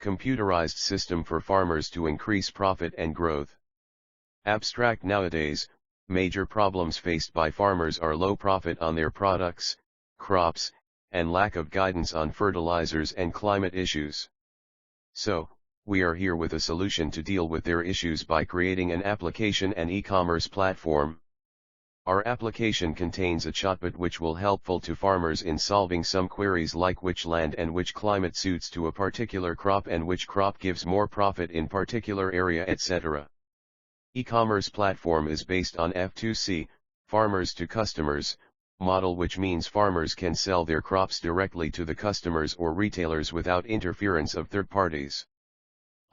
Computerized system for farmers to increase profit and growth. Abstract. Nowadays, major problems faced by farmers are low profit on their products, crops, and lack of guidance on fertilizers and climate issues. So, we are here with a solution to deal with their issues by creating an application and e-commerce platform. Our application contains a chatbot which will helpful to farmers in solving some queries like which land and which climate suits to a particular crop and which crop gives more profit in particular area, etc. E-commerce platform is based on F2C, farmers to customers, model, which means farmers can sell their crops directly to the customers or retailers without interference of third parties.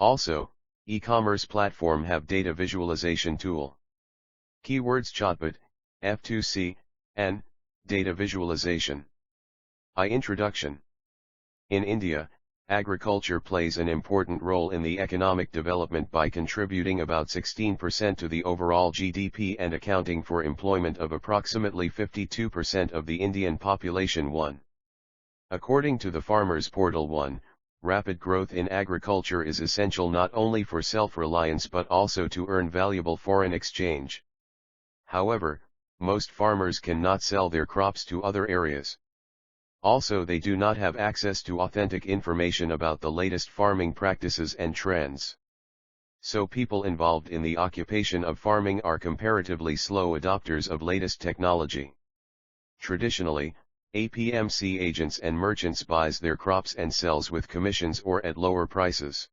Also, e-commerce platform have data visualization tool. Keywords: chatbot, F2C, and data visualization. Introduction. In India, agriculture plays an important role in the economic development by contributing about 16% to the overall GDP and accounting for employment of approximately 52% of the Indian population. 1. According to the Farmers Portal, 1. Rapid growth in agriculture is essential not only for self-reliance but also to earn valuable foreign exchange. However, most farmers cannot sell their crops to other areas. Also, they do not have access to authentic information about the latest farming practices and trends. So people involved in the occupation of farming are comparatively slow adopters of latest technology. Traditionally, APMC agents and merchants buys their crops and sells with commissions or at lower prices.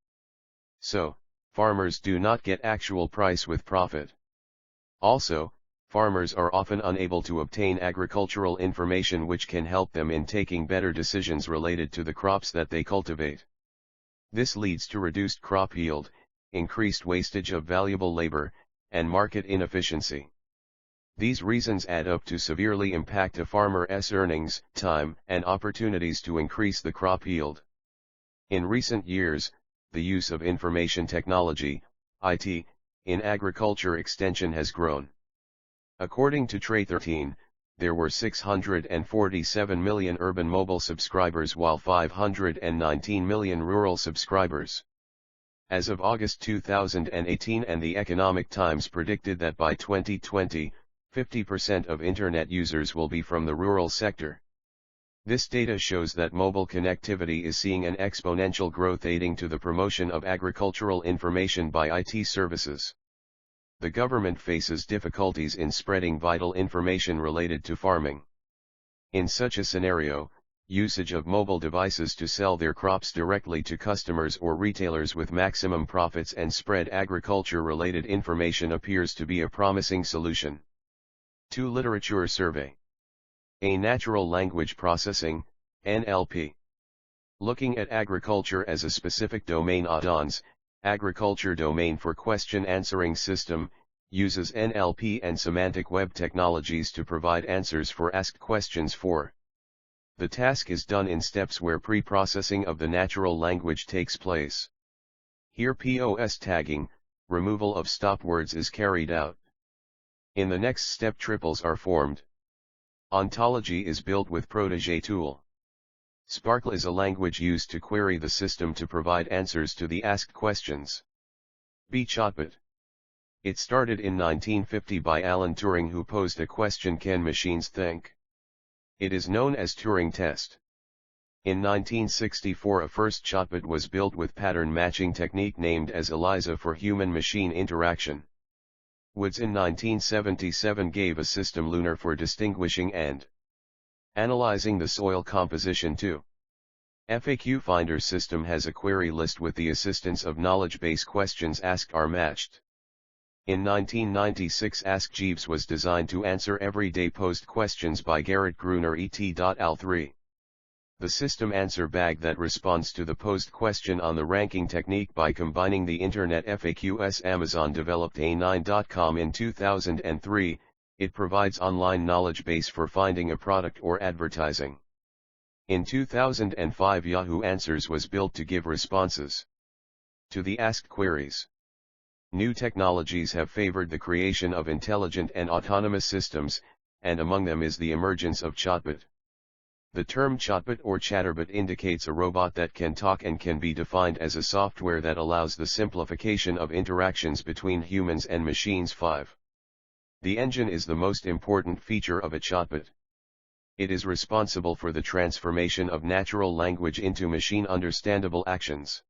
So, farmers do not get actual price with profit. Also, farmers are often unable to obtain agricultural information which can help them in taking better decisions related to the crops that they cultivate. This leads to reduced crop yield, increased wastage of valuable labor, and market inefficiency. These reasons add up to severely impact a farmer's earnings, time, and opportunities to increase the crop yield. In recent years, the use of information technology, IT, in agriculture extension has grown. According to Tray 13, there were 647 million urban mobile subscribers while 519 million rural subscribers. As of August 2018, and the Economic Times predicted that by 2020, 50% of Internet users will be from the rural sector. This data shows that mobile connectivity is seeing an exponential growth, aiding to the promotion of agricultural information by IT services. The government faces difficulties in spreading vital information related to farming. In such a scenario, usage of mobile devices to sell their crops directly to customers or retailers with maximum profits and spread agriculture-related information appears to be a promising solution. 2. Literature survey. A natural language processing, NLP. Looking at agriculture as a specific domain, ADONS, agriculture domain for question answering system, uses NLP and semantic web technologies to provide answers for asked questions. 4. The task is done in steps where pre-processing of the natural language takes place. Here POS tagging, removal of stop words, is carried out. In the next step, triples are formed. Ontology is built with Protégé tool. Sparkle is a language used to query the system to provide answers to the asked questions. B. Chatbot. It started in 1950 by Alan Turing, who posed a question: can machines think? It is known as Turing test. In 1964 a first chatbot was built with pattern matching technique named as ELIZA for human-machine interaction. Woods in 1977 gave a system Lunar for distinguishing and analyzing the soil composition. 2. FAQ Finder system has a query list with the assistance of knowledge base. Questions asked are matched. In 1996 Ask Jeeves was designed to answer everyday posed questions by Garrett Gruner et.al. 3. The system answer bag that responds to the posed question on the ranking technique by combining the Internet FAQs. Amazon developed A9.com in 2003. It provides online knowledge base for finding a product or advertising. In 2005 Yahoo Answers was built to give responses to the asked queries. New technologies have favored the creation of intelligent and autonomous systems, and among them is the emergence of chatbot. The term chatbot or chatterbot indicates a robot that can talk and can be defined as a software that allows the simplification of interactions between humans and machines. 5. The engine is the most important feature of a chatbot. It is responsible for the transformation of natural language into machine-understandable actions.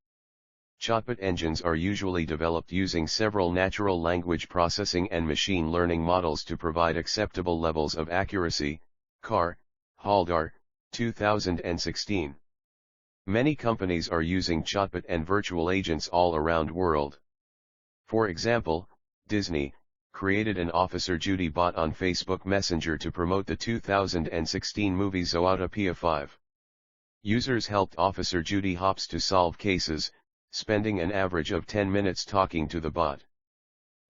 Chatbot engines are usually developed using several natural language processing and machine learning models to provide acceptable levels of accuracy. Carr, Haldar, 2016. Many companies are using chatbot and virtual agents all around world. For example, Disney created an Officer Judy bot on Facebook Messenger to promote the 2016 movie Zootopia 5. Users helped Officer Judy Hopps to solve cases, spending an average of 10 minutes talking to the bot.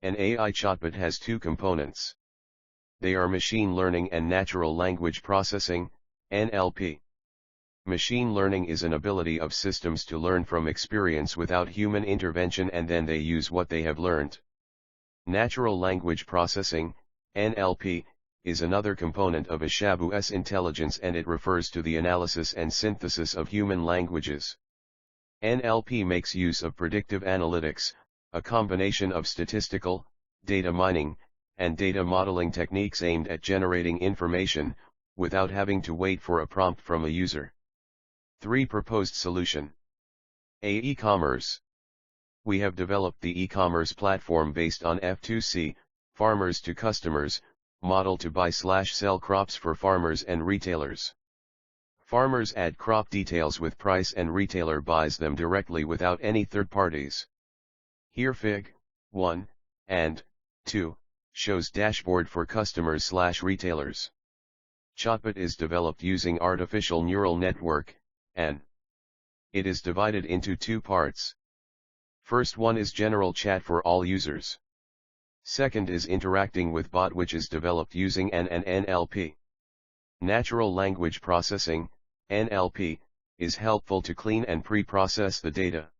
An AI chatbot has two components. They are machine learning and natural language processing, NLP. Machine learning is an ability of systems to learn from experience without human intervention and then they use what they have learned. Natural language processing, NLP, is another component of a Shabu's intelligence and it refers to the analysis and synthesis of human languages. NLP makes use of predictive analytics, a combination of statistical, data mining, and data modeling techniques aimed at generating information, without having to wait for a prompt from a user. 3. Proposed solution. A. E-commerce. We have developed the e-commerce platform based on F2C, farmers to customers, model to buy/sell crops for farmers and retailers. Farmers add crop details with price and retailer buys them directly without any third parties. Here Fig. 1, and 2, shows dashboard for customers/retailers. Chatbot is developed using artificial neural network, and it is divided into two parts. First one is general chat for all users. Second is interacting with bot which is developed using N and NLP. Natural language processing, NLP, is helpful to clean and pre-process the data.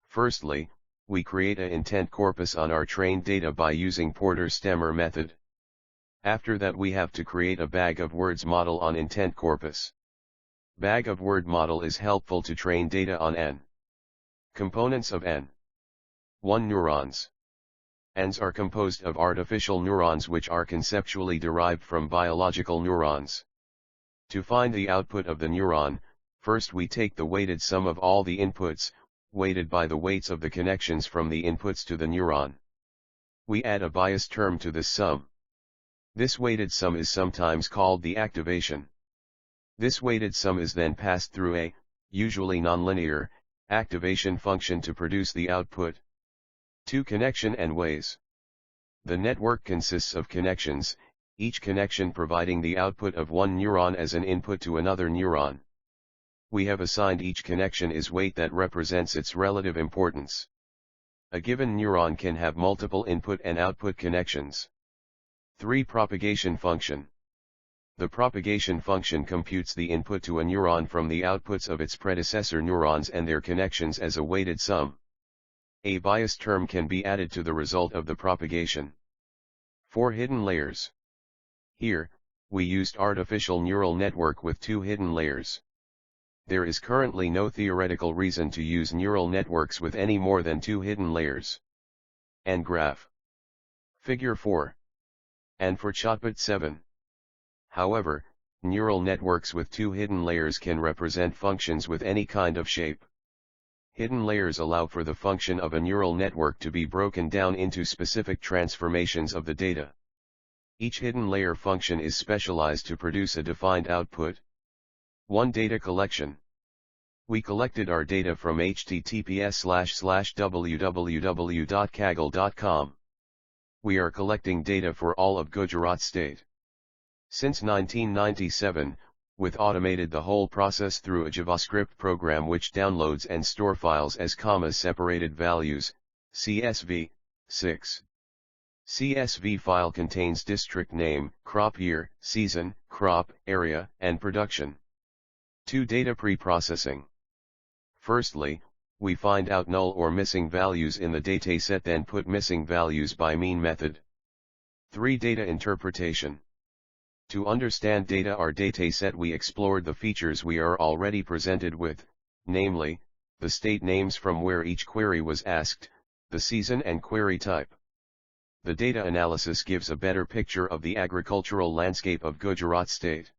Firstly, we create an intent corpus on our trained data by using Porter-Stemmer method. After that we have to create a bag of words model on intent corpus. Bag of word model is helpful to train data on N. Components of N. 1. Neurons. Ns are composed of artificial neurons which are conceptually derived from biological neurons. To find the output of the neuron, first we take the weighted sum of all the inputs, weighted by the weights of the connections from the inputs to the neuron. We add a bias term to this sum. This weighted sum is sometimes called the activation. This weighted sum is then passed through a, usually nonlinear, activation function to produce the output. 2. Connection and ways. The network consists of connections, each connection providing the output of one neuron as an input to another neuron. We have assigned each connection its weight that represents its relative importance. A given neuron can have multiple input and output connections. 3. Propagation function. The propagation function computes the input to a neuron from the outputs of its predecessor neurons and their connections as a weighted sum. A bias term can be added to the result of the propagation. 4. Hidden layers. Here, we used artificial neural network with 2 hidden layers. There is currently no theoretical reason to use neural networks with any more than 2 hidden layers. And graph. Figure 4. And for Chatbot 7. However, neural networks with 2 hidden layers can represent functions with any kind of shape. Hidden layers allow for the function of a neural network to be broken down into specific transformations of the data. Each hidden layer function is specialized to produce a defined output. 1. Data collection. We collected our data from https://www.kaggle.com. We are collecting data for all of Gujarat state. Since 1997, with automated the whole process through a JavaScript program which downloads and store files as comma-separated values, CSV. 6. CSV file contains district name, crop year, season, crop, area, and production. 2. Data pre-processing. Firstly, we find out null or missing values in the dataset then put missing values by mean method. 3. Data interpretation. To understand data or dataset, we explored the features we are already presented with, namely, the state names from where each query was asked, the season and query type. The data analysis gives a better picture of the agricultural landscape of Gujarat state.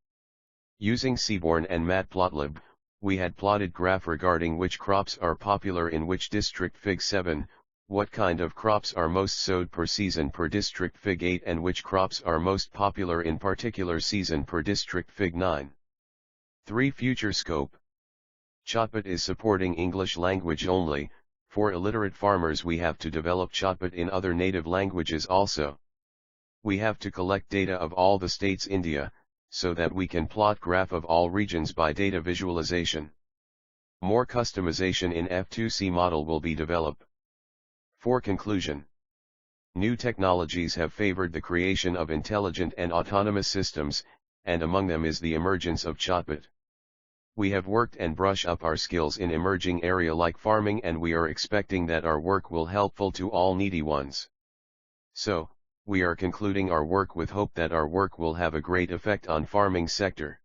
Using Seaborn and Matplotlib, we had plotted graph regarding which crops are popular in which district. Fig 7, what kind of crops are most sowed per season per district. Fig 8, and which crops are most popular in particular season per district. Fig 9. 3. Future scope. Chatbot is supporting English language only. For illiterate farmers, we have to develop Chatbot in other native languages also. We have to collect data of all the states India, so that we can plot graph of all regions by data visualization. More customization in F2C model will be developed. For conclusion, new technologies have favored the creation of intelligent and autonomous systems, and among them is the emergence of Chatbot. We have worked and brush up our skills in emerging area like farming, and we are expecting that our work will helpful to all needy ones. So, we are concluding our work with hope that our work will have a great effect on farming sector.